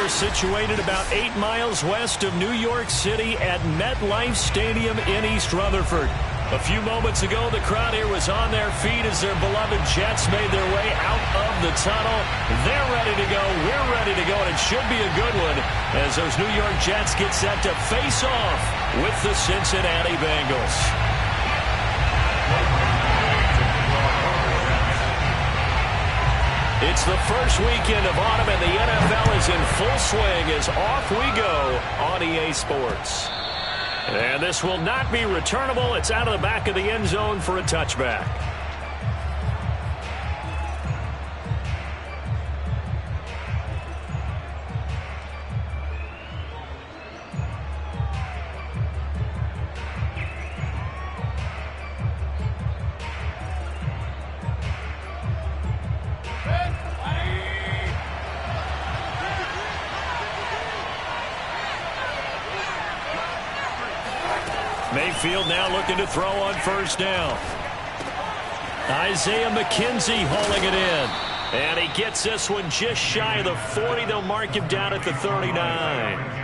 They're situated about 8 miles west of New York City at MetLife Stadium in East Rutherford. A few moments ago, the crowd here was on their feet as their beloved Jets made their way out of the tunnel. They're ready to go. We're ready to go, and it should be a good one as those New York Jets get set to face off with the Cincinnati Bengals. It's the first weekend of autumn, and the NFL is in full swing as off we go on EA Sports. And this will not be returnable. It's out of the back of the end zone for a touchback. Mayfield now looking to throw on first down. Isaiah McKenzie hauling it in. And he gets this one just shy of the 40. They'll mark him down at the 39.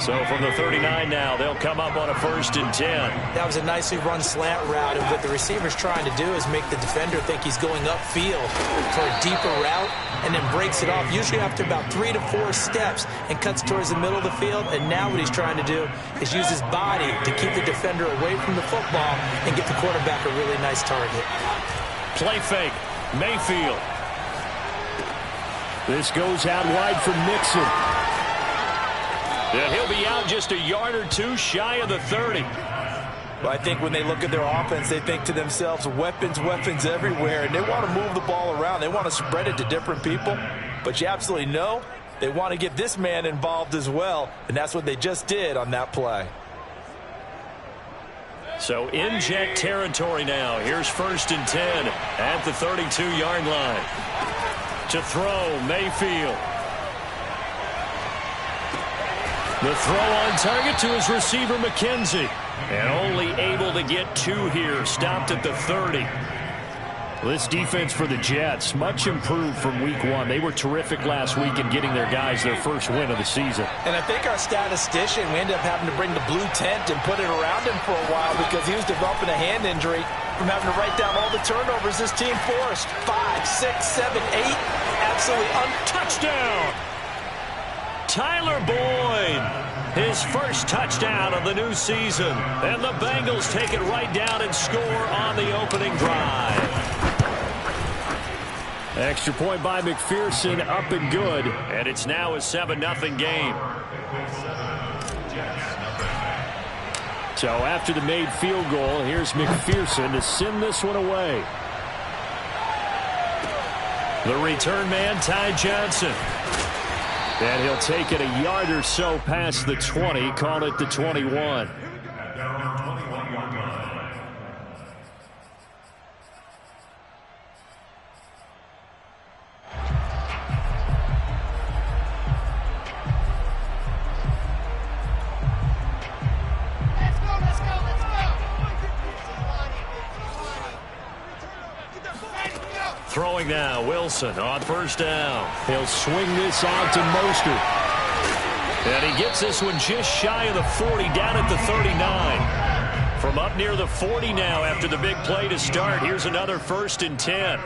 So from the 39 now, they'll come up on a 1st and 10. That was a nicely run slant route, and what the receiver's trying to do is make the defender think he's going upfield for a deeper route and then breaks it off, usually after about 3 to 4 steps, and cuts towards the middle of the field. And now what he's trying to do is use his body to keep the defender away from the football and get the quarterback a really nice target. Play fake. Mayfield. This goes out wide for Mixon. And he'll be out just a yard or two shy of the 30. Well, I think when they look at their offense, they think to themselves, weapons, weapons everywhere, and they want to move the ball around. They want to spread it to different people, but you absolutely know they want to get this man involved as well, and that's what they just did on that play. So in Jet territory now. Here's 1st and 10 at the 32-yard line. To throw, Mayfield. The throw on target to his receiver, McKenzie. And only able to get 2 here. Stopped at the 30. This defense for the Jets, much improved from week 1. They were terrific last week in getting their guys their first win of the season. And I think our statistician, we ended up having to bring the blue tent and put it around him for a while because he was developing a hand injury from having to write down all the turnovers this team forced. 5, 6, 7, 8. Absolutely touchdown. Tyler Boyd, his first touchdown of the new season. And the Bengals take it right down and score on the opening drive. Extra point by McPherson, up and good. And it's now a 7-0 game. So after the made field goal, here's McPherson to send this one away. The return man, Ty Johnson. And he'll take it a yard or so past the 20, call it the 21. Throwing now, Wilson on first down. He'll swing this out to Mostert. And he gets this one just shy of the 40, down at the 39. From up near the 40 now after the big play to start. Here's another 1st and 10.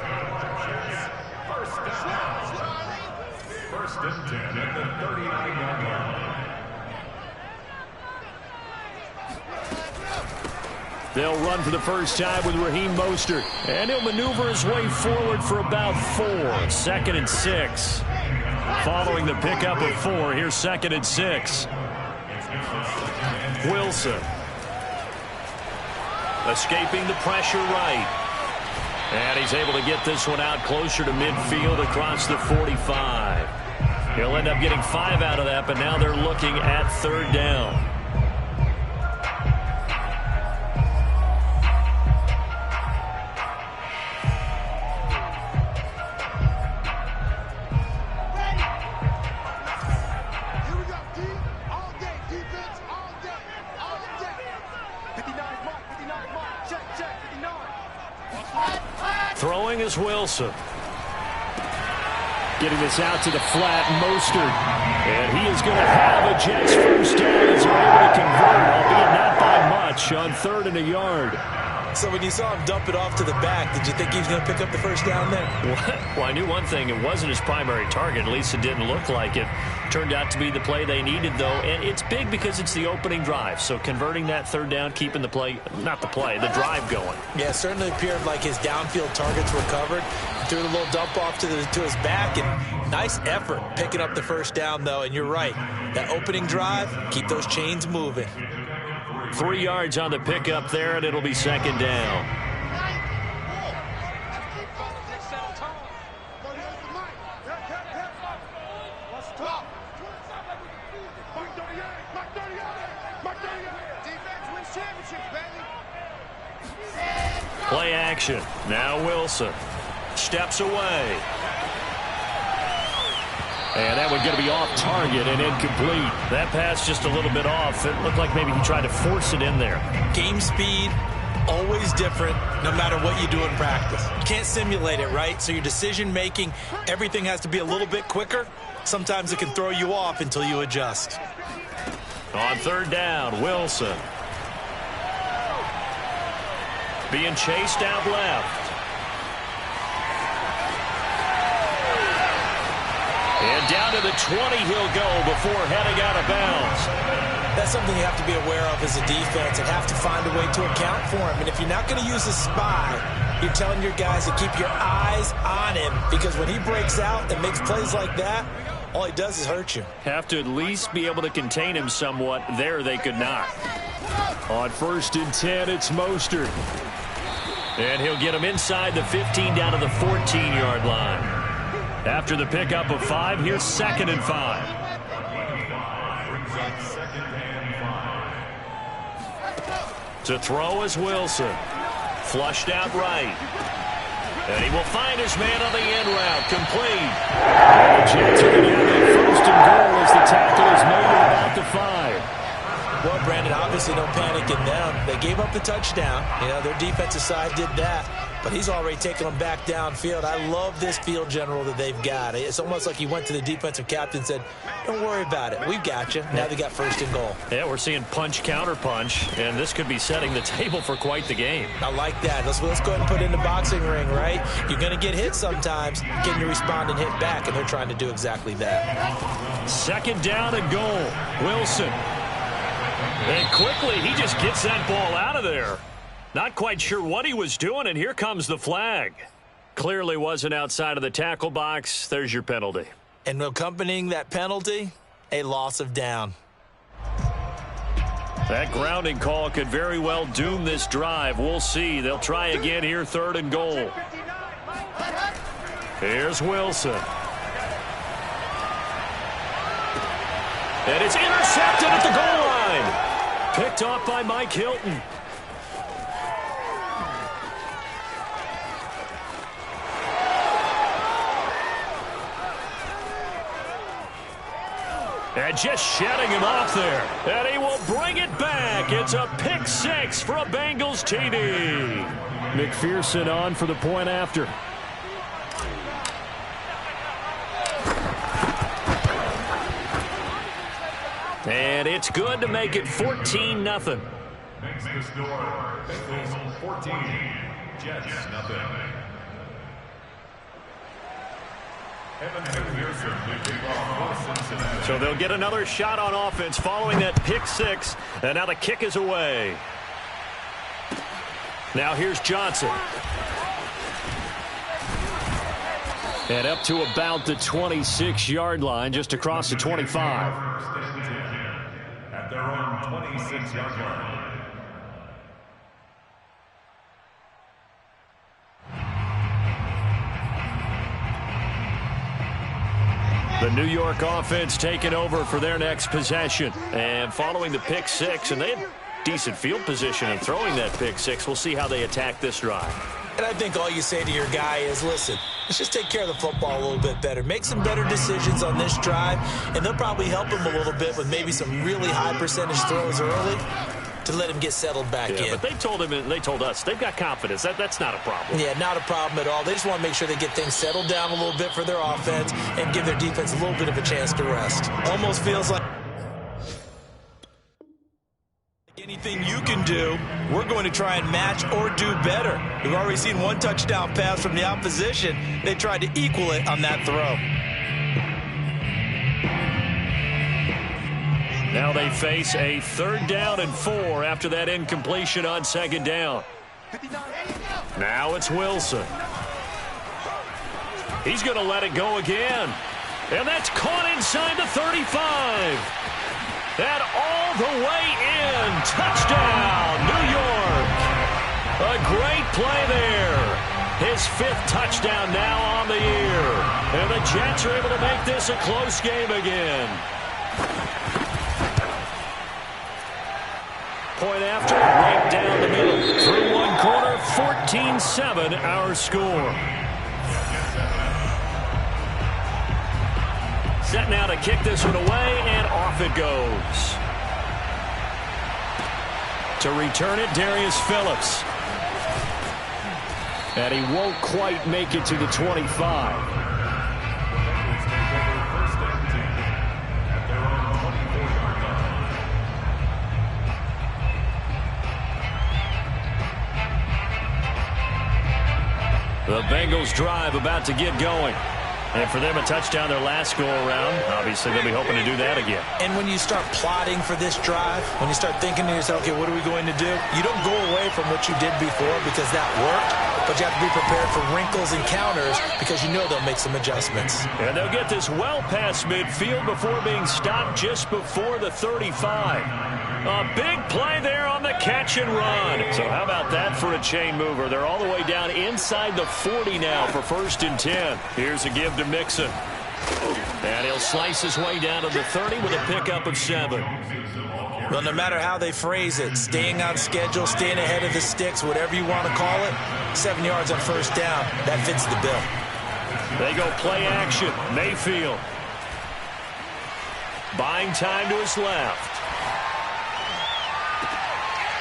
First and 10 at the 39-yard line. They'll run for the first time with Raheem Mostert. And he'll maneuver his way forward for about 4. 2nd and 6. Following the pickup of 4, here's 2nd and 6. Wilson. Escaping the pressure right. And he's able to get this one out closer to midfield across the 45. He'll end up getting 5 out of that, but now they're looking at 3rd down. Throwing is Wilson. Getting this out to the flat, Mostert. And he is going to have a Jets first down as they're able to convert, albeit not by much, on 3rd and a yard. So when you saw him dump it off to the back, did you think he was going to pick up the first down there? Well, I knew one thing. It wasn't his primary target. At least it didn't look like it. Turned out to be the play they needed, though. And it's big because it's the opening drive. So converting that 3rd down, keeping the play, not the play, the drive going. Yeah, it certainly appeared like his downfield targets were covered. He threw a little dump off to his back. And nice effort picking up the first down, though. And you're right. That opening drive, keep those chains moving. 3 yards on the pickup there, and it'll be 2nd down. Play action. Now Wilson steps away. And that one going to be off target and incomplete. That pass just a little bit off. It looked like maybe he tried to force it in there. Game speed, always different, no matter what you do in practice. You can't simulate it, right? So your decision-making, everything has to be a little bit quicker. Sometimes it can throw you off until you adjust. On 3rd down, Wilson. Being chased out left. And down to the 20 he'll go before heading out of bounds. That's something you have to be aware of as a defense and have to find a way to account for him. And if you're not going to use a spy, you're telling your guys to keep your eyes on him, because when he breaks out and makes plays like that, all he does is hurt you. Have to at least be able to contain him somewhat. There they could not. On 1st and 10, it's Mostert. And he'll get him inside the 15 down to the 14-yard line. After the pickup of 5, here's 2nd and 5. To throw is Wilson. Flushed out right. And he will find his man on the end route. Complete. And the Jets are going to have a 1st and goal as the tackle is made at about the 5. Well, Brandon, obviously no panic in them. They gave up the touchdown. You know, their defensive side did that. But he's already taken them back downfield. I love this field general that they've got. It's almost like he went to the defensive captain and said, don't worry about it. We've got you. Now they got 1st and goal. Yeah, we're seeing punch, counter punch, and this could be setting the table for quite the game. I like that. Let's go ahead and put it in the boxing ring, right? You're going to get hit sometimes. Can you respond and hit back? And they're trying to do exactly that. 2nd down and goal. Wilson. And quickly, he just gets that ball out of there. Not quite sure what he was doing, and here comes the flag. Clearly wasn't outside of the tackle box. There's your penalty. And accompanying that penalty, a loss of down. That grounding call could very well doom this drive. We'll see. They'll try again here, 3rd and goal. Here's Wilson. And it's intercepted at the goal line. Picked off by Mike Hilton. And just shedding him off there. And he will bring it back. It's a pick 6 for a Bengals TD. McPherson on for the point after. And it's good to make it 14-0. Makes the score Bengals 14, Jets 0. So they'll get another shot on offense following that pick 6. And now the kick is away. Now here's Johnson. And up to about the 26-yard line, just across the 25. At their own 26-yard line. The New York offense taking over for their next possession. And following the pick 6, and they had decent field position in throwing that pick 6. We'll see how they attack this drive. And I think all you say to your guy is, listen, let's just take care of the football a little bit better. Make some better decisions on this drive, and they'll probably help him a little bit with maybe some really high percentage throws early. to let him get settled back in. But they told him, and they told us, they've got confidence. That's not a problem. Yeah, not a problem at all. They just want to make sure they get things settled down a little bit for their offense and give their defense a little bit of a chance to rest. Almost feels like anything you can do, we're going to try and match or do better. We've already seen one touchdown pass from the opposition. They tried to equal it on that throw. Now they face a 3rd down and 4 after that incompletion on 2nd down. Now it's Wilson. He's going to let it go again. And that's caught inside the 35. That all the way in. Touchdown, New York. A great play there. His 5th touchdown now on the year. And the Jets are able to make this a close game again. Point after, right down the middle. Through one quarter, 14-7 our score. Set now to kick this one away, and off it goes. To return it, Darius Phillips. And he won't quite make it to the 25. The Bengals drive about to get going. And for them, a touchdown their last go-around. Obviously, they'll be hoping to do that again. And when you start plotting for this drive, when you start thinking to yourself, okay, what are we going to do? You don't go away from what you did before because that worked, but you have to be prepared for wrinkles and counters because you know they'll make some adjustments. And they'll get this well past midfield before being stopped just before the 35. A big play there on the catch and run. So how about that for a chain mover? They're all the way down inside the 40 now for 1st and 10. Here's a give to Mixon. And he'll slice his way down to the 30 with a pickup of 7. Well, no matter how they phrase it, staying on schedule, staying ahead of the sticks, whatever you want to call it, 7 yards on 1st down, that fits the bill. They go play action. Mayfield. Buying time to his left.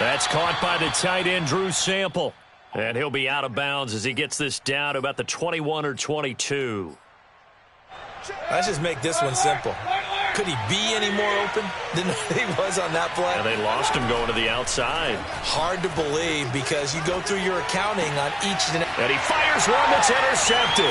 That's caught by the tight end, Drew Sample. And he'll be out of bounds as he gets this down to about the 21 or 22. Let's just make this one simple. Could he be any more open than he was on that play? And they lost him going to the outside. Hard to believe because you go through your accounting on each and he fires one that's intercepted.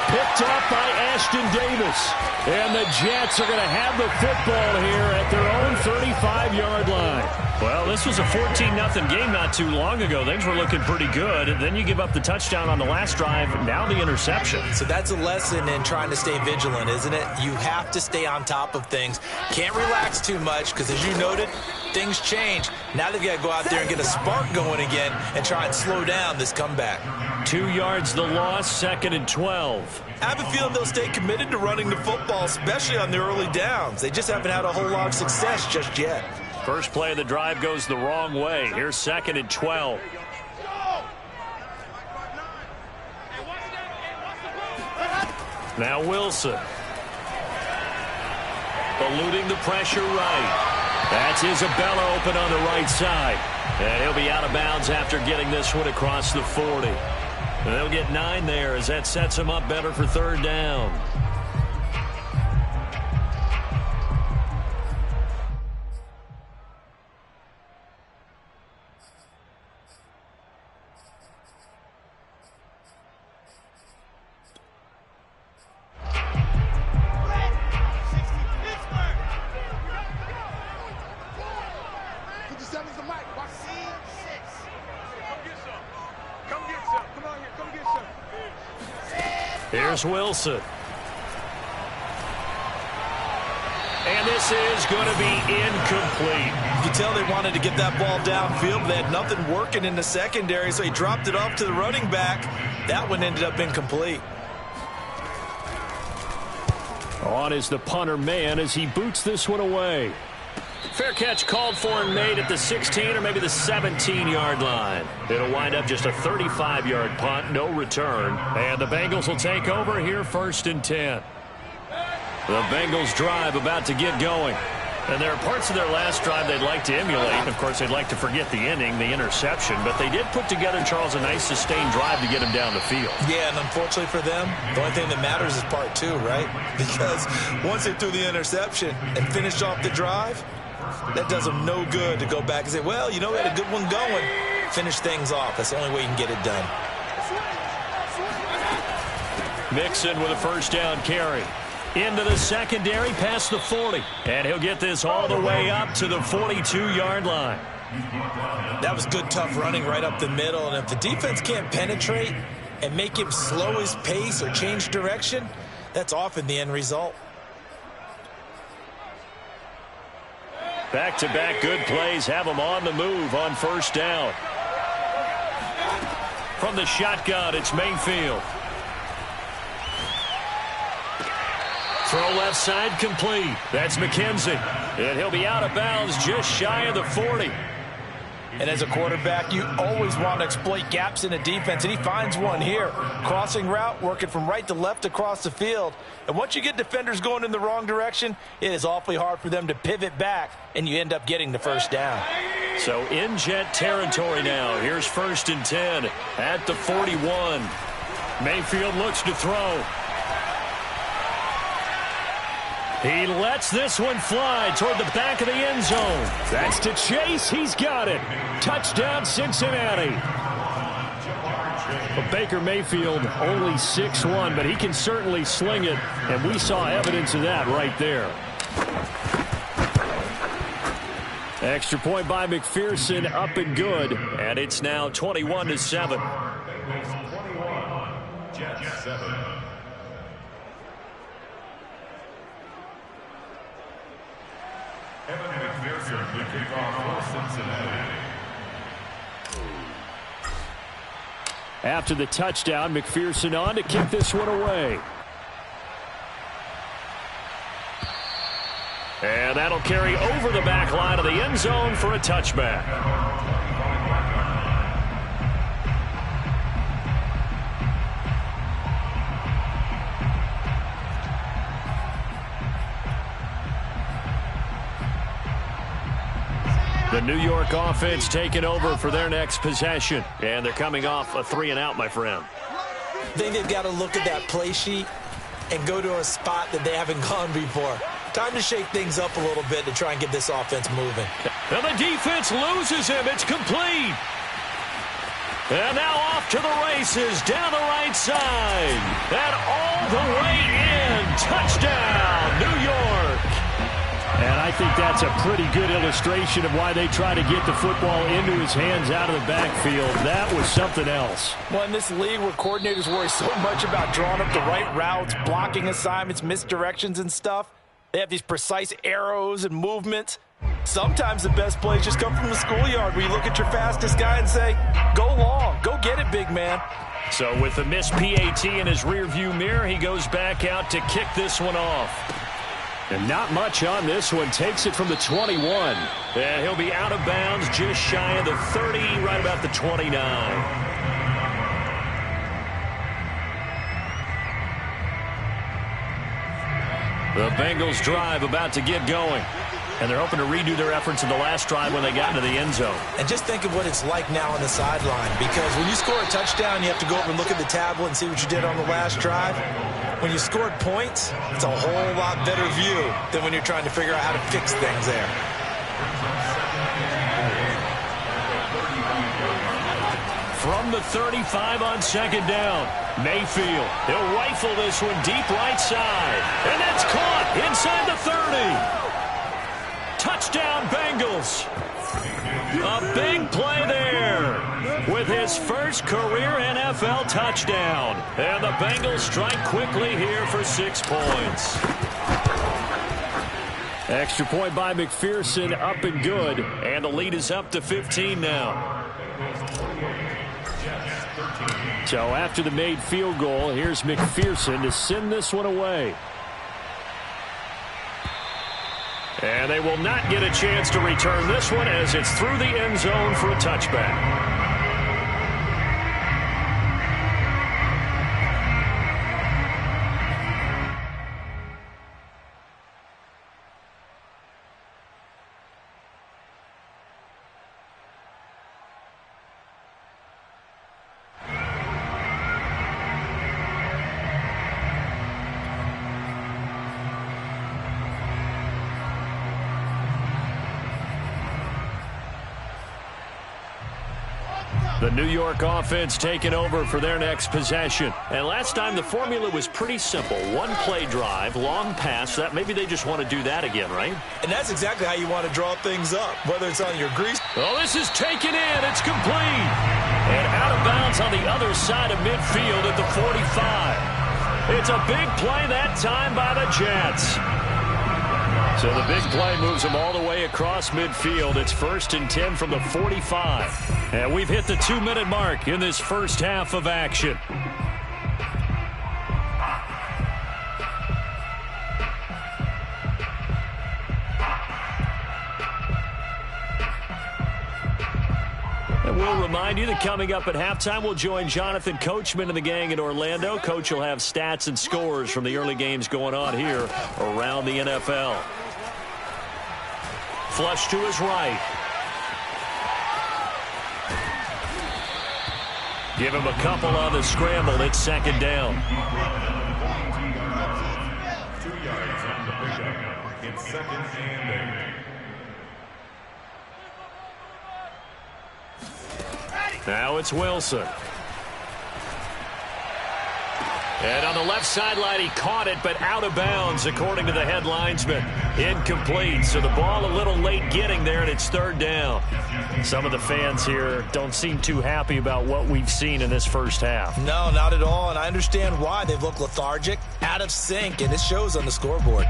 Picked up by Ashton Davis. And the Jets are going to have the football here at their own 35-yard line. Well, this was a 14-0 game not too long ago. Things were looking pretty good. And then you give up the touchdown on the last drive. Now the interception. So that's a lesson in trying to stay vigilant, isn't it? You have to stay on top of things. Can't relax too much because, as you noted, things change. Now they've got to go out there and get a spark going again and try and slow down this comeback. 2 yards the loss, 2nd and 12. I have a feeling they'll stay committed to running the football, especially on the early downs. They just haven't had a whole lot of success just yet. First play of the drive goes the wrong way. Here's 2nd and 12. Now Wilson. Eluding the pressure right. That's Isabella open on the right side. And he'll be out of bounds after getting this one across the 40. And they'll get 9 there as that sets him up better for 3rd down. Here's Wilson. And this is going to be incomplete. You can tell they wanted to get that ball downfield, but they had nothing working in the secondary, so he dropped it off to the running back. That one ended up incomplete. On is the punter man as he boots this one away. Fair catch called for and made at the 16 or maybe the 17-yard line. It'll wind up just a 35-yard punt, no return. And the Bengals will take over here 1st and 10. The Bengals drive about to get going. And there are parts of their last drive they'd like to emulate. Of course, they'd like to forget the inning, the interception. But they did put together, Charles, a nice sustained drive to get him down the field. Yeah, and unfortunately for them, the only thing that matters is part two, right? Because once they threw the interception and finished off the drive, that does them no good to go back and say, well, you know, we had a good one going. Finish things off. That's the only way you can get it done. Mixon with a first down carry. Into the secondary, past the 40. And he'll get this all the way up to the 42-yard line. That was good, tough running right up the middle. And if the defense can't penetrate and make him slow his pace or change direction, that's often the end result. Back-to-back good plays have him on the move on first down. From the shotgun, it's Mayfield. Throw left side complete. That's McKenzie. And he'll be out of bounds just shy of the 40. And as a quarterback, you always want to exploit gaps in a defense, and he finds one here. Crossing route, working from right to left across the field. And once you get defenders going in the wrong direction, it is awfully hard for them to pivot back, and you end up getting the first down. So in jet territory now. Here's 1st and 10 at the 41. Mayfield looks to throw. He lets this one fly toward the back of the end zone. That's to Chase. He's got it. Touchdown, Cincinnati. But Baker Mayfield only 6'1", but he can certainly sling it, and we saw evidence of that right there. Extra point by McPherson, up and good, and it's now 21-7. Jets 7. Evan McPherson to kick off for Cincinnati. After the touchdown, McPherson on to kick this one away. And that'll carry over the back line of the end zone for a touchback. The New York offense taking over for their next possession. And they're coming off a 3-and-out, my friend. I think they've got to look at that play sheet and go to a spot that they haven't gone before. Time to shake things up a little bit to try and get this offense moving. And the defense loses him. It's complete. And now off to the races down the right side. And all the way in. Touchdown, New York. And I think that's a pretty good illustration of why they try to get the football into his hands out of the backfield. That was something else. Well, in this league where coordinators worry so much about drawing up the right routes, blocking assignments, misdirections and stuff, they have these precise arrows and movements. Sometimes the best plays just come from the schoolyard where you look at your fastest guy and say, go long, go get it, big man. So with the missed PAT in his rearview mirror, he goes back out to kick this one off. And not much on this one. Takes it from the 21. And he'll be out of bounds just shy of the 30, right about the 29. The Bengals drive about to get going. And they're hoping to redo their efforts in the last drive when they got into the end zone. And just think of what it's like now on the sideline. Because when you score a touchdown, you have to go over and look at the tablet and see what you did on the last drive. When you scored points, it's a whole lot better view than when you're trying to figure out how to fix things there. From the 35 on 2nd down, Mayfield. He'll rifle this one deep right side. And that's caught inside the 30. Touchdown, Bengals. A big play there with his first career NFL touchdown. And the Bengals strike quickly here for 6 points. Extra point by McPherson, up and good. And the lead is up to 15 now. So after the made field goal, here's McPherson to send this one away. And they will not get a chance to return this one as it's through the end zone for a touchback. The New York offense taking over for their next possession. And last time the formula was pretty simple. One play drive, long pass. That maybe they just want to do that again, right? And that's exactly how you want to draw things up, whether it's on your grease. Oh, this is taken in. It's complete. And out of bounds on the other side of midfield at the 45. It's a big play that time by the Jets. So the big play moves them all the way across midfield. It's 1st and 10 from the 45. And we've hit the 2-minute mark in this first half of action. And we'll remind you that coming up at halftime, we'll join Jonathan Coachman and the gang in Orlando. Coach will have stats and scores from the early games going on here around the NFL. Flush to his right. Give him a couple on the scramble. It's 2nd down. 2 yards on the pickup. It's 2nd and 8. Now it's Wilson. And on the left sideline, he caught it, but out of bounds, according to the head linesman. Incomplete, so the ball a little late getting there, and it's 3rd down. Some of the fans here don't seem too happy about what we've seen in this first half. No, not at all, and I understand why. They've looked lethargic, out of sync, and it shows on the scoreboard.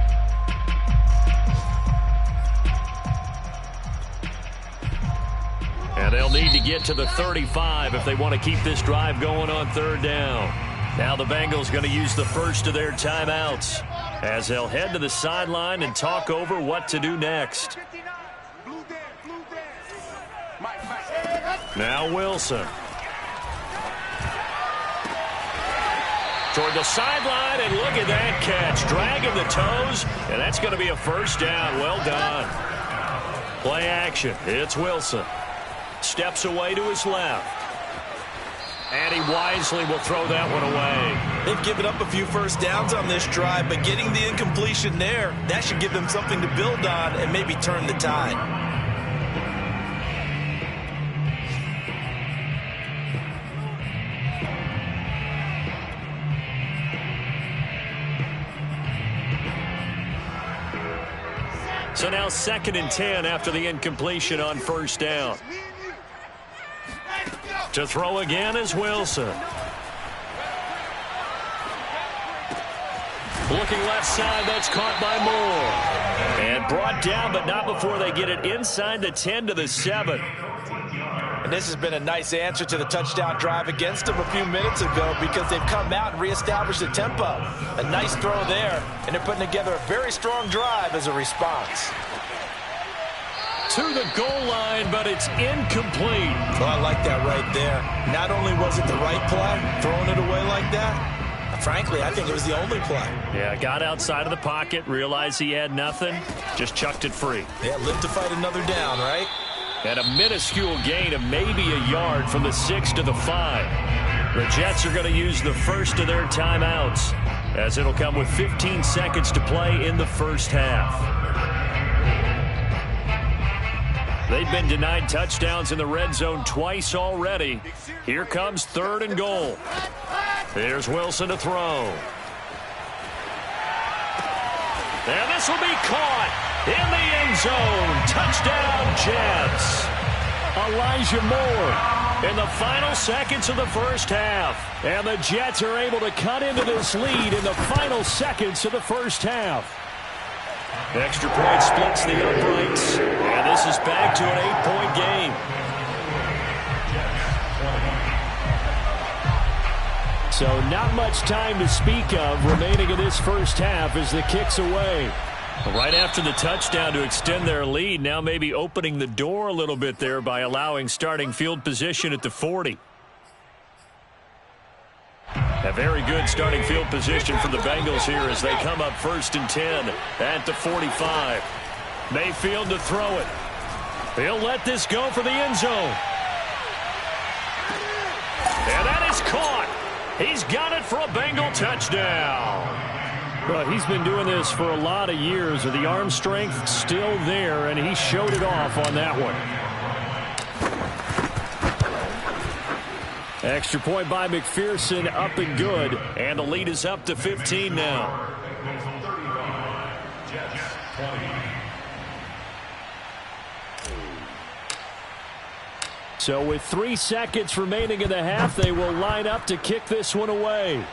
And they'll need to get to the 35 if they want to keep this drive going on 3rd down. Now the Bengals going to use the first of their timeouts as they'll head to the sideline and talk over what to do next. Now Wilson. Toward the sideline, and look at that catch. Dragging the toes, and that's going to be a 1st down. Well done. Play action. It's Wilson. Steps away to his left. And he wisely will throw that one away. They've given up a few 1st downs on this drive, but getting the incompletion there, that should give them something to build on and maybe turn the tide. So now 2nd and 10 after the incompletion on 1st down. To throw again is Wilson. Looking left side, that's caught by Moore. And brought down, but not before they get it inside the 10 to the 7. And this has been a nice answer to the touchdown drive against them a few minutes ago because they've come out and reestablished the tempo. A nice throw there, and they're putting together a very strong drive as a response. To the goal line, but it's incomplete. Well, I like that right there. Not only was it the right play, throwing it away like that, frankly, I think it was the only play. Yeah, got outside of the pocket, realized he had nothing, just chucked it free. Yeah, live to fight another down, right? And a minuscule gain of maybe a yard from the 6 to the 5. The Jets are going to use the first of their timeouts, as it'll come with 15 seconds to play in the first half. They've been denied touchdowns in the red zone twice already. Here comes 3rd and goal. Here's Wilson to throw. And this will be caught in the end zone. Touchdown, Jets. Elijah Moore in the final seconds of the first half. And the Jets are able to cut into this lead in the final seconds of the first half. Extra point splits the uprights, and this is back to an 8-point game. So not much time to speak of remaining in this first half as the kick's away. Right after the touchdown to extend their lead, now maybe opening the door a little bit there by allowing starting field position at the 40. A very good starting field position for the Bengals here as they come up 1st and 10 at the 45. Mayfield to throw it. He'll let this go for the end zone. And that is caught. He's got it for a Bengal touchdown. Well, he's been doing this for a lot of years with the arm strength still there, and he showed it off on that one. Extra point by McPherson, up and good. And the lead is up to 15 now. So with 3 seconds remaining in the half, they will line up to kick this one away.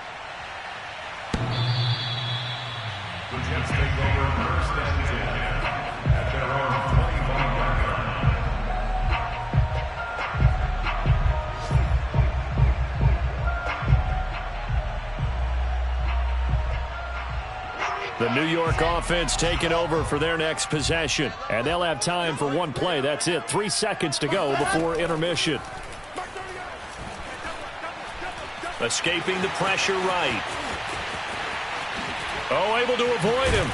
The Jets take over first and 10 at their own 25-yard line. The New York offense taking over for their next possession. And they'll have time for one play. That's it. 3 seconds to go before intermission. Escaping the pressure right. Oh, able to avoid him.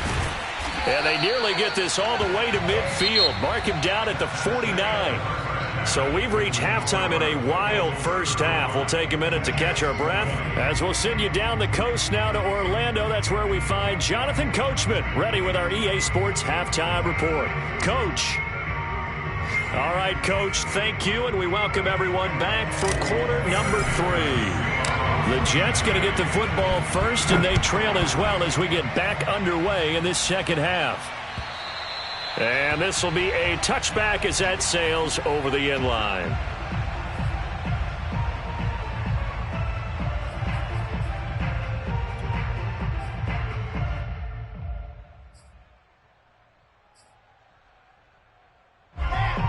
And they nearly get this all the way to midfield. Mark him down at the 49. So we've reached halftime in a wild first half. We'll take a minute to catch our breath as we'll send you down the coast now to Orlando. That's where we find Jonathan Coachman ready with our EA Sports Halftime Report. Coach. All right, Coach, thank you, and we welcome everyone back for quarter number 3. The Jets going to get the football first, and they trail as well as we get back underway in this second half. And this will be a touchback as that sails over the end line.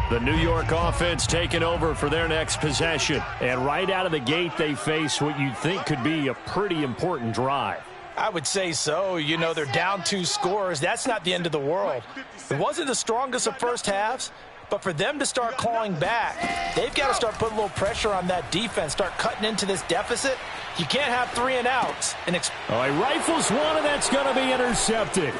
The New York offense taking over for their next possession. And right out of the gate, they face what you'd think could be a pretty important drive. I would say so. You know, they're down 2 scores. That's not the end of the world. It wasn't the strongest of first halves, but for them to start clawing back, they've got to start putting a little pressure on that defense, start cutting into this deficit. You can't have 3 and outs. Oh, he rifles one, and that's going to be intercepted.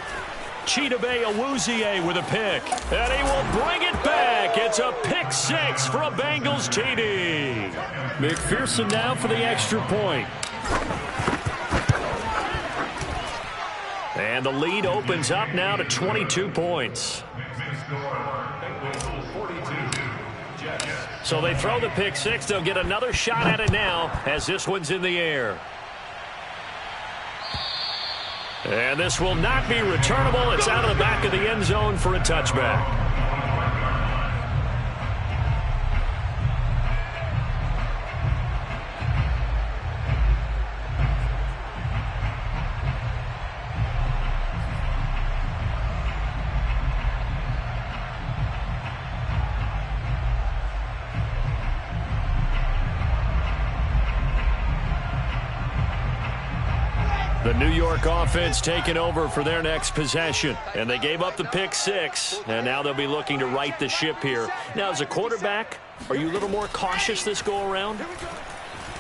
Chidobe Awuzie with a pick, and he will bring it back. It's a pick 6 for a Bengals TD. McPherson now for the extra point. And the lead opens up now to 22 points. So they throw the pick 6. They'll get another shot at it now as this one's in the air. And this will not be returnable. It's out of the back of the end zone for a touchback. The New York offense taking over for their next possession. And they gave up the pick 6, and now they'll be looking to right the ship here. Now, as a quarterback, are you a little more cautious this go-around?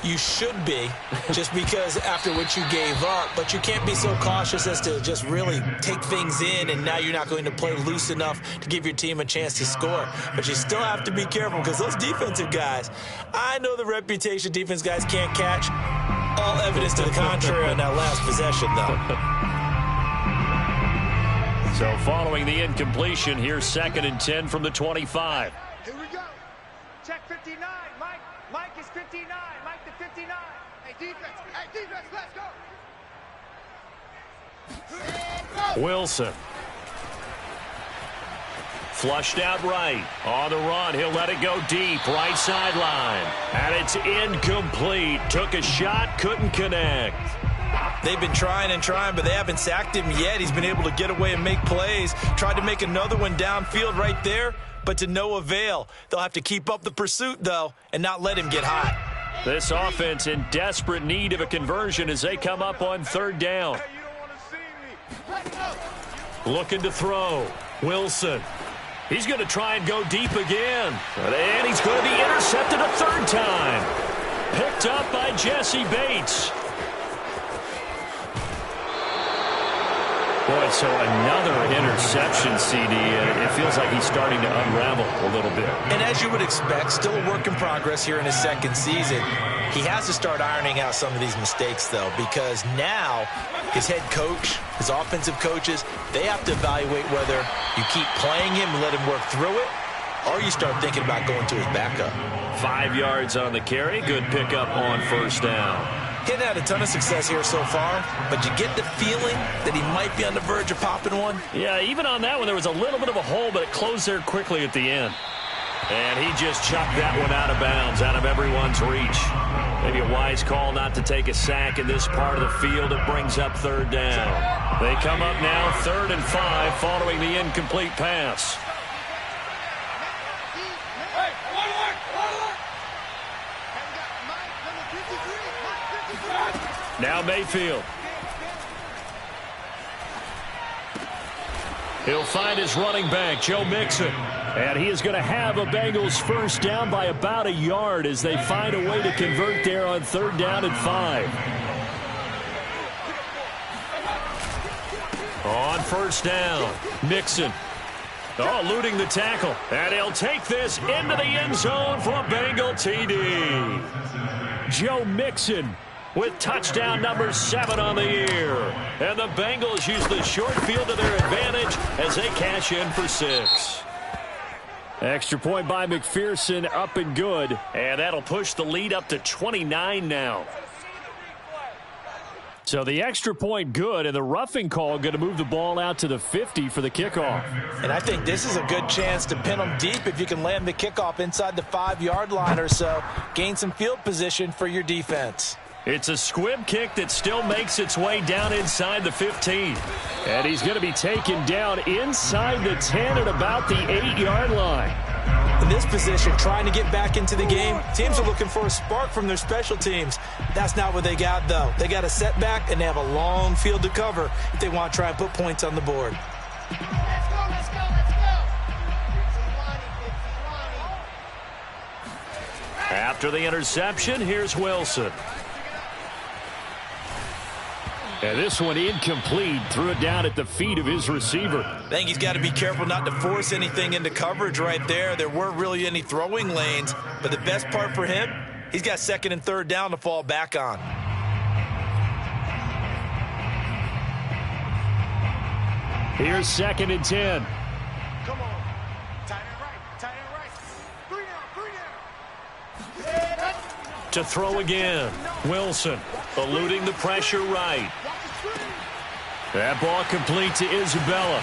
You should be, just because after what you gave up, but you can't be so cautious as to just really take things in, and now you're not going to play loose enough to give your team a chance to score. But you still have to be careful because those defensive guys, I know the reputation defense guys can't catch. All evidence to the contrary on that last possession, though. So following the incompletion, here's 2nd and 10 from the 25. Here we go. Check 59. Mike is 59. Mike the 59. Hey, defense, let's go. Wilson. Flushed out right. On the run, he'll let it go deep. Right sideline. And it's incomplete. Took a shot, couldn't connect. They've been trying and trying, but they haven't sacked him yet. He's been able to get away and make plays. Tried to make another one downfield right there, but to no avail. They'll have to keep up the pursuit, though, and not let him get hot. This offense in desperate need of a conversion as they come up on 3rd down. Looking to throw. Wilson. He's going to try and go deep again. And he's going to be intercepted a 3rd time. Picked up by Jesse Bates. Boy, so another interception, CD. It feels like he's starting to unravel a little bit. And as you would expect, still a work in progress here in his 2nd season. He has to start ironing out some of these mistakes, though, because now his head coach, his offensive coaches, they have to evaluate whether you keep playing him and let him work through it, or you start thinking about going to his backup. 5 yards on the carry. Good pickup on first down. He hadn't had a ton of success here so far, but you get the feeling that he might be on the verge of popping one. Yeah, even on that one, there was a little bit of a hole, but it closed there quickly at the end. And he just chucked that one out of bounds, out of everyone's reach. Maybe a wise call not to take a sack in this part of the field. It brings up third down. They come up now 3rd and 5 following the incomplete pass. Now Mayfield. He'll find his running back, Joe Mixon. And he is going to have a Bengals first down by about a yard as they find a way to convert there on 3rd down and 5. On first down, Mixon. Oh, eluding the tackle. And he'll take this into the end zone for a Bengal TD. Joe Mixon with touchdown number 7 on the year. And the Bengals use the short field to their advantage as they cash in for 6. Extra point by McPherson, up and good. And that'll push the lead up to 29 now. So the extra point good, and the roughing call going to move the ball out to the 50 for the kickoff. And I think this is a good chance to pin them deep if you can land the kickoff inside the 5-yard line or so. Gain some field position for your defense. It's a squib kick that still makes its way down inside the 15. And he's going to be taken down inside the 10 at about the 8-yard line. In this position, trying to get back into the game, teams are looking for a spark from their special teams. That's not what they got, though. They got a setback, and they have a long field to cover if they want to try and put points on the board. Let's go, let's go, let's go. After the interception, here's Wilson. And this one incomplete. Threw it down at the feet of his receiver. I think he's got to be careful not to force anything into coverage right there. There weren't really any throwing lanes, but the best part for him, he's got 2nd and 3rd down to fall back on. Here's 2nd and 10. Come on. Tight end right, tight end right. 3 down, 3 down. To throw again. Wilson eluding the pressure right. That ball complete to Isabella.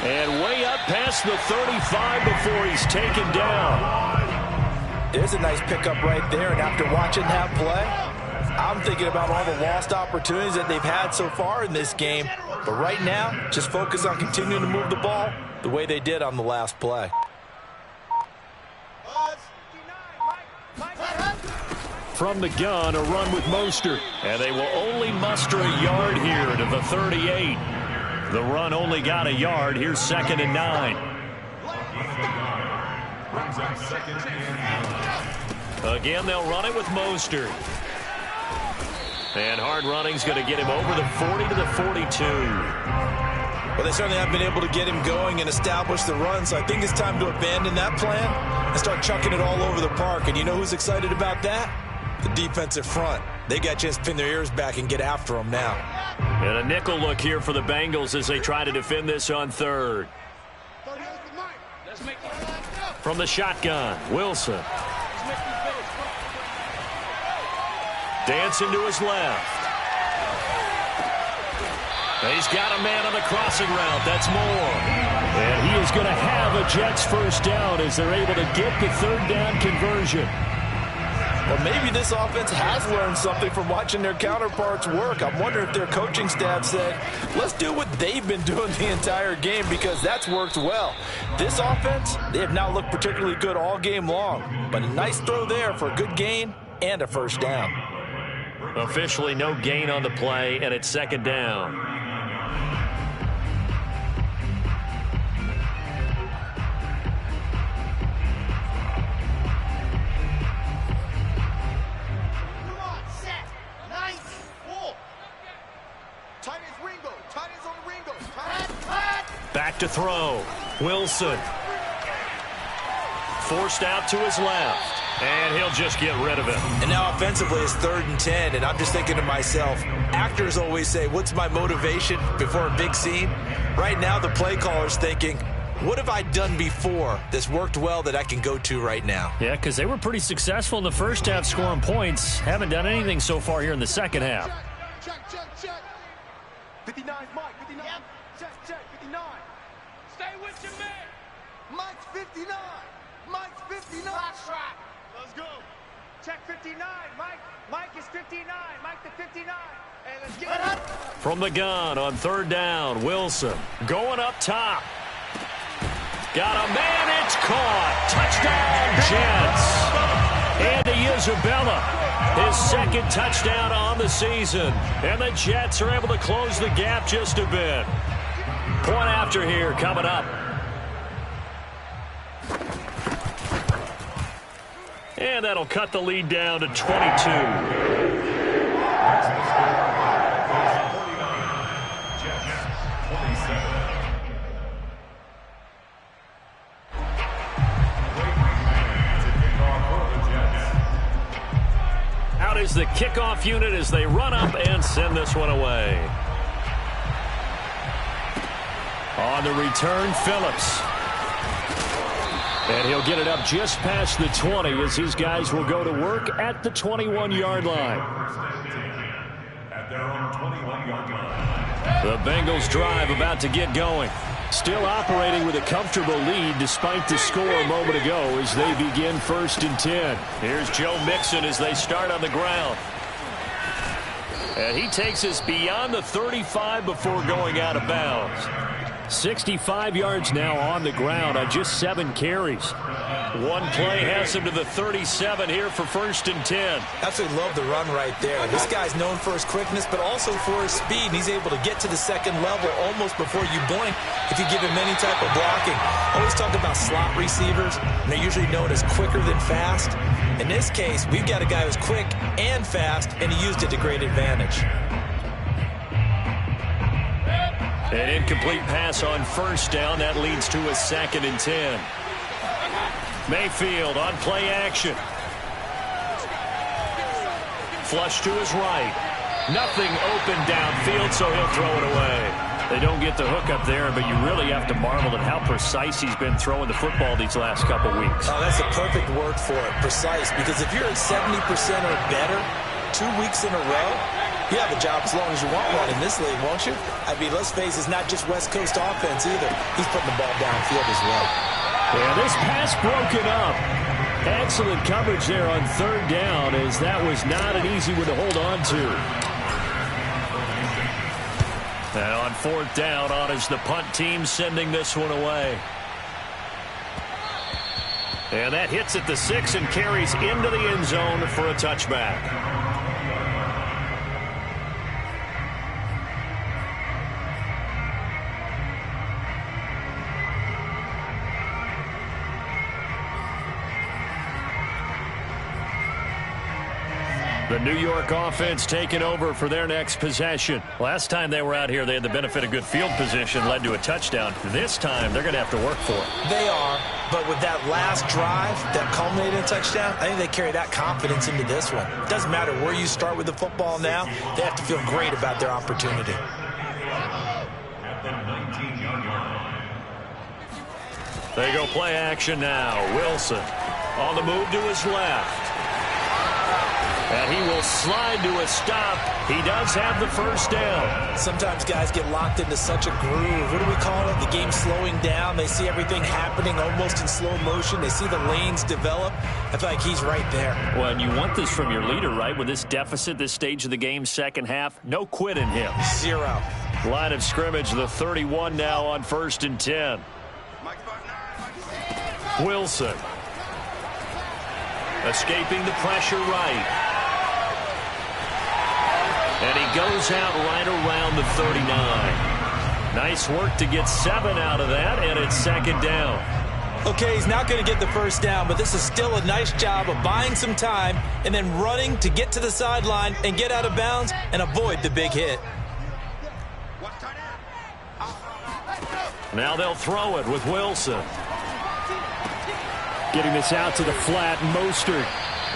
And way up past the 35 before he's taken down. There's a nice pickup right there, and after watching that play, I'm thinking about all the lost opportunities that they've had so far in this game. But right now, just focus on continuing to move the ball the way they did on the last play. From the gun, a run with Mostert. And they will only muster a yard here to the 38. The run only got a yard. Here's 2nd and 9. Again, they'll run it with Mostert. And hard running's going to get him over the 40 to the 42. Well, they certainly have been able to get him going and establish the run, so I think it's time to abandon that plan and start chucking it all over the park. And you know who's excited about that? The defensive front. They got a chance to pin their ears back and get after them now. And a nickel look here for the Bengals as they try to defend this on 3rd. From the shotgun, Wilson. Dancing to his left. And he's got a man on the crossing route. That's Moore. And he is going to have a Jets first down as they're able to get the 3rd down conversion. Well, maybe this offense has learned something from watching their counterparts work. I'm wondering if their coaching staff said, let's do what they've been doing the entire game, because that's worked well. This offense, they have not looked particularly good all game long, but a nice throw there for a good gain and a first down. Officially no gain on the play, and it's 2nd down. Back to throw. Wilson. Forced out to his left. And he'll just get rid of it. And now offensively it's 3rd and 10. And I'm just thinking to myself, actors always say, what's my motivation before a big scene? Right now the play caller's thinking, what have I done before that's worked well that I can go to right now? Yeah, because they were pretty successful in the first half scoring points. Haven't done anything so far here in the second half. Check. 59, Mike, 59. Yep. Check, 59. Stay with your man. Mike's 59. Mike's 59. That's right. Let's go. Check 59, Mike. Mike is 59. Mike the 59. Hey, let's get it up. From the gun on third down, Wilson going up top. Got a man, it's caught. Touchdown, Jets. Andy Isabella, his second touchdown on the season. And the Jets are able to close the gap just a bit. Point after here coming up. And that'll cut the lead down to 22. Out is the kickoff unit as they run up and send this one away. On the return, Phillips. And he'll get it up just past the 20 as his guys will go to work at the 21-yard line. At their own 21-yard line. The Bengals drive about to get going. Still operating with a comfortable lead despite the score a moment ago as they begin 1st and 10. Here's Joe Mixon as they start on the ground. And he takes us beyond the 35 before going out of bounds. 65 yards now on the ground on just 7 carries. One play has him to the 37 here for 1st and 10. Absolutely love the run right there. This guy's known for his quickness, but also for his speed. And he's able to get to the second level almost before you blink if you give him any type of blocking. Always talk about slot receivers, and they're usually known as quicker than fast. In this case, we've got a guy who's quick and fast, and he used it to great advantage. An incomplete pass on 1st down. That leads to a 2nd and 10. Mayfield on play action. Flush to his right. Nothing open downfield, so he'll throw it away. They don't get the hook up there, but you really have to marvel at how precise he's been throwing the football these last couple weeks. Oh, that's a perfect word for it, precise, because if you're at 70% or better 2 weeks in a row, you have a job as long as you want one in this league, won't you? I mean, let's face it, it's not just West Coast offense either. He's putting the ball downfield as well. Yeah, this pass broken up. Excellent coverage there on 3rd down as that was not an easy one to hold on to. And on 4th down, on is the punt team sending this one away. And that hits at the 6 and carries into the end zone for a touchback. The New York offense taking over for their next possession. Last time they were out here, they had the benefit of good field position, led to a touchdown. This time, they're going to have to work for it. They are, but with that last drive that culminated in a touchdown, I think they carry that confidence into this one. It doesn't matter where you start with the football now. They have to feel great about their opportunity. At the 19-yard line. They go play action now. Wilson on the move to his left. And he will slide to a stop. He does have the 1st down. Sometimes guys get locked into such a groove. What do we call it? The game slowing down. They see everything happening almost in slow motion. They see the lanes develop. I feel like he's right there. Well, and you want this from your leader, right? With this deficit, this stage of the game, second half, no quit in him. 0. Line of scrimmage, the 31 now on 1st and 10. Wilson. Escaping the pressure right. And he goes out right around the 39. Nice work to get 7 out of that, and it's 2nd down. Okay, he's not going to get the 1st down, but this is still a nice job of buying some time and then running to get to the sideline and get out of bounds and avoid the big hit. Now they'll throw it with Wilson. Getting this out to the flat, Mostert.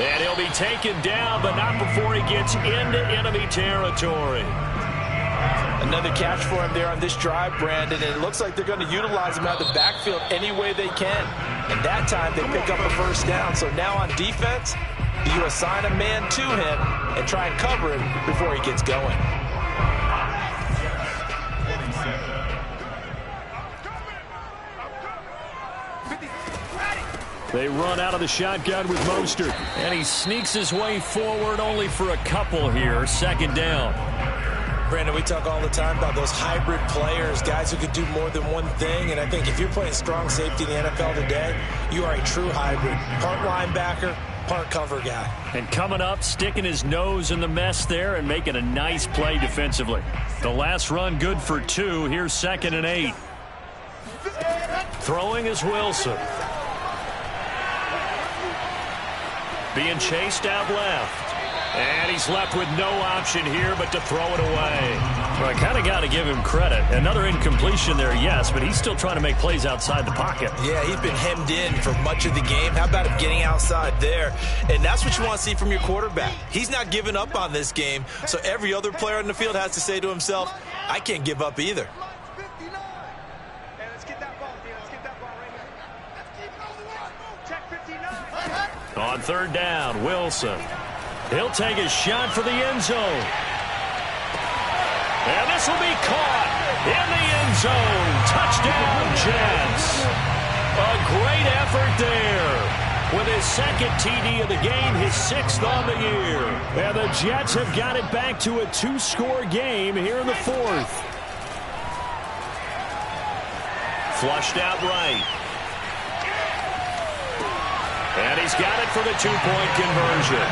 And he'll be taken down, but not before he gets into enemy territory. Another catch for him there on this drive, Brandon, and it looks like they're going to utilize him out of the backfield any way they can. And that time they pick up a first down. So now on defense, do you assign a man to him and try and cover him before he gets going? They run out of the shotgun with Mostert. And he sneaks his way forward only for a couple here. Second down. Brandon, we talk all the time about those hybrid players, guys who could do more than one thing. And I think if you're playing strong safety in the NFL today, you are a true hybrid. Part linebacker, part cover guy. And coming up, sticking his nose in the mess there and making a nice play defensively. The last run good for 2. Here's 2nd and 8. Throwing is Wilson. Being chased out left. And he's left with no option here but to throw it away. Well, I kind of got to give him credit. Another incompletion there, yes, but he's still trying to make plays outside the pocket. Yeah, he's been hemmed in for much of the game. How about him getting outside there? And that's what you want to see from your quarterback. He's not giving up on this game, so every other player on the field has to say to himself, I can't give up either. On 3rd down, Wilson. He'll take a shot for the end zone. And this will be caught in the end zone. Touchdown, Jets. A great effort there. With his 2nd TD of the game, his 6th on the year. And the Jets have got it back to a 2-score game here in the 4th. Flushed out right. And he's got it for the 2-point conversion.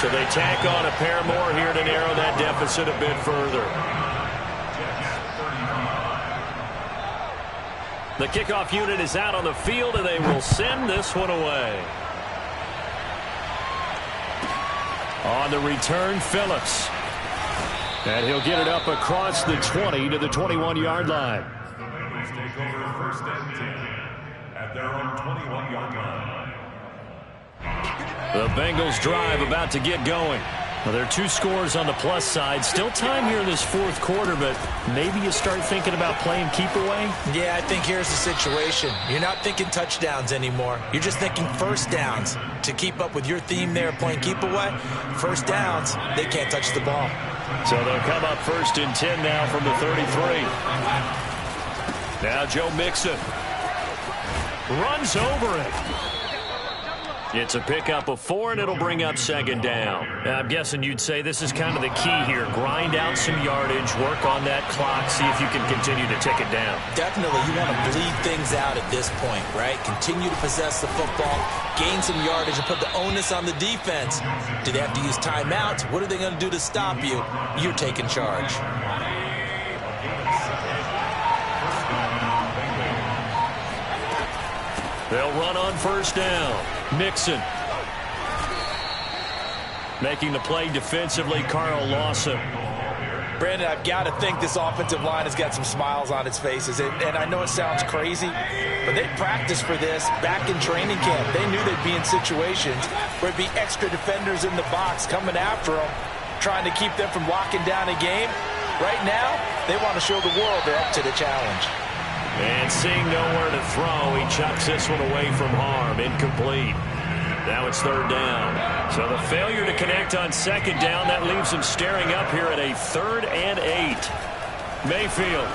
So they tack on a pair more here to narrow that deficit a bit further. The kickoff unit is out on the field, and they will send this one away. On the return, Phillips. And he'll get it up across the 20 to the 21-yard line. Bengals take over 1st and 10 at their own 21-yard line. The Bengals drive about to get going. Well, there are 2 scores on the plus side. Still time here in this 4th quarter, but maybe you start thinking about playing keep away? Yeah, I think here's the situation. You're not thinking touchdowns anymore. You're just thinking first downs. To keep up with your theme there, playing keep away, first downs, they can't touch the ball. So they'll come up 1st and 10 now from the 33. Now Joe Mixon runs over it. It's a pickup of 4, and it'll bring up 2nd down. I'm guessing you'd say this is kind of the key here. Grind out some yardage, work on that clock, see if you can continue to tick it down. Definitely, you want to bleed things out at this point, right? Continue to possess the football, gain some yardage, and put the onus on the defense. Do they have to use timeouts? What are they going to do to stop you? You're taking charge. They'll run on 1st down. Mixon. Making the play defensively, Carl Lawson. Brandon, I've got to think this offensive line has got some smiles on its faces. And I know it sounds crazy, but they practiced for this back in training camp. They knew they'd be in situations where it'd be extra defenders in the box coming after them, trying to keep them from locking down a game. Right now, they want to show the world they're up to the challenge. And seeing nowhere to throw, he chucks this one away from harm. Incomplete. Now it's 3rd down. So the failure to connect on 2nd down, that leaves him staring up here at a 3rd and 8. Mayfield.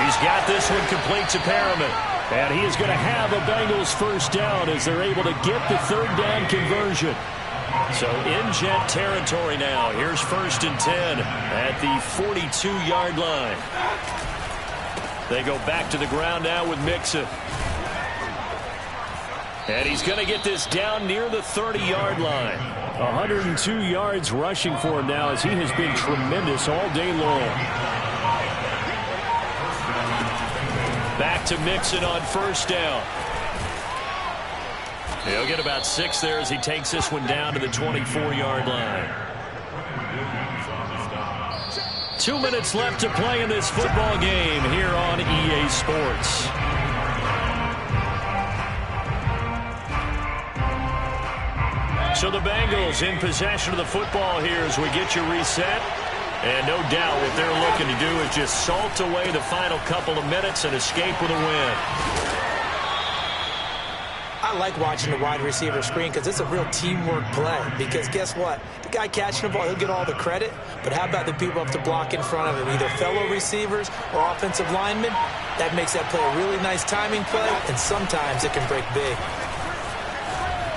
He's got this one complete to Perriman. And he is going to have a Bengals 1st down as they're able to get the 3rd down conversion. So in Jet territory now. Here's 1st and 10 at the 42-yard line. They go back to the ground now with Mixon. And he's going to get this down near the 30-yard line. 102 yards rushing for him now as he has been tremendous all day long. Back to Mixon on 1st down. He'll get about 6 there as he takes this one down to the 24-yard line. 2 minutes left to play in this football game here on EA Sports. So the Bengals in possession of the football here as we get you reset. And no doubt what they're looking to do is just salt away the final couple of minutes and escape with a win. I like watching the wide receiver screen because it's a real teamwork play. Because guess what? The guy catching the ball, he'll get all the credit. But how about the people up to block in front of him, either fellow receivers or offensive linemen? That makes that play a really nice timing play, and sometimes it can break big.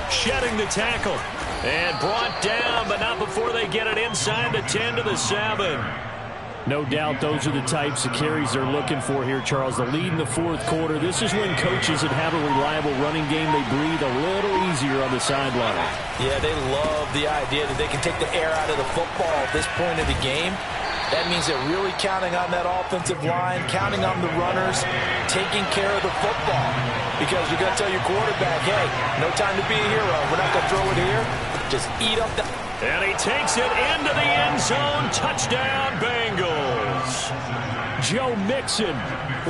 Shedding the tackle. And brought down, but not before they get it inside the 10 to the 7. No doubt those are the types of carries they're looking for here, Charles. The lead in the fourth quarter. This is when coaches that have a reliable running game, they breathe a little easier on the sideline. Yeah, they love the idea that they can take the air out of the football at this point of the game. That means they're really counting on that offensive line, counting on the runners, taking care of the football. Because you're going to tell your quarterback, hey, no time to be a hero. We're not going to throw it here. Just eat up the... And he takes it into the end zone. Touchdown, Bengals. Joe Mixon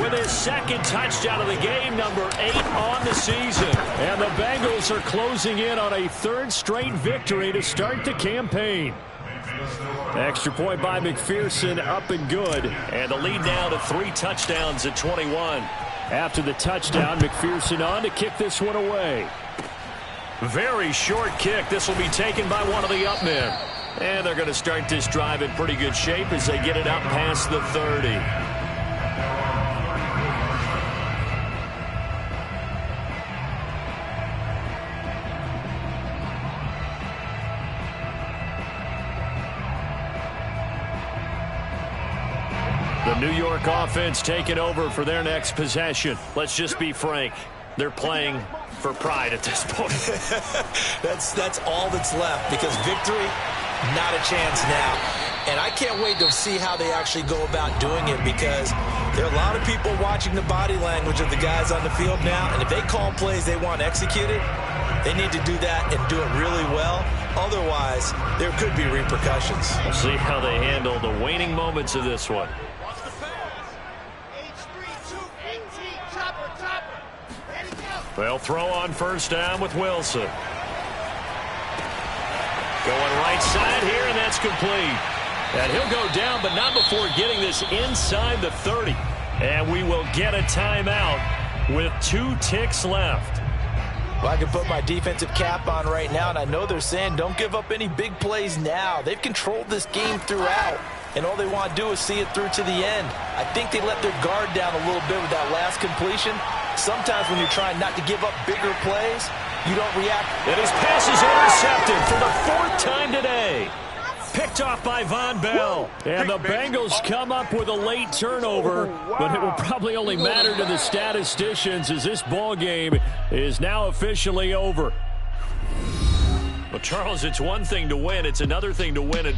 with his second touchdown of the game, number 8 on the season. And the Bengals are closing in on a third straight victory to start the campaign. Extra point by McPherson, up and good. And the lead now to 3 touchdowns at 21. After the touchdown, McPherson on to kick this one away. Very short kick. This will be taken by one of the up men. And they're going to start this drive in pretty good shape as they get it up past the 30. The New York offense taking over for their next possession. Let's just be frank. They're playing for pride at this point. That's all that's left, because victory, not a chance now. And I can't wait to see how they actually go about doing it, because there are a lot of people watching the body language of the guys on the field now, and if they call plays they want executed, they need to do that and do it really well. Otherwise, there could be repercussions. We'll see how they handle the waning moments of this one. They'll throw on first down with Wilson. Going right side here, and that's complete. And he'll go down, but not before getting this inside the 30. And we will get a timeout with 2 ticks left. Well, I can put my defensive cap on right now, and I know they're saying don't give up any big plays now. They've controlled this game throughout, and all they want to do is see it through to the end. I think they let their guard down a little bit with that last completion. Sometimes when you're trying not to give up bigger plays, you don't react. And his pass is intercepted for the 4th time today. Picked off by Von Bell. And the Bengals come up with a late turnover, but it will probably only matter to the statisticians as this ball game is now officially over. Well, Charles, it's one thing to win. It's another thing to win it.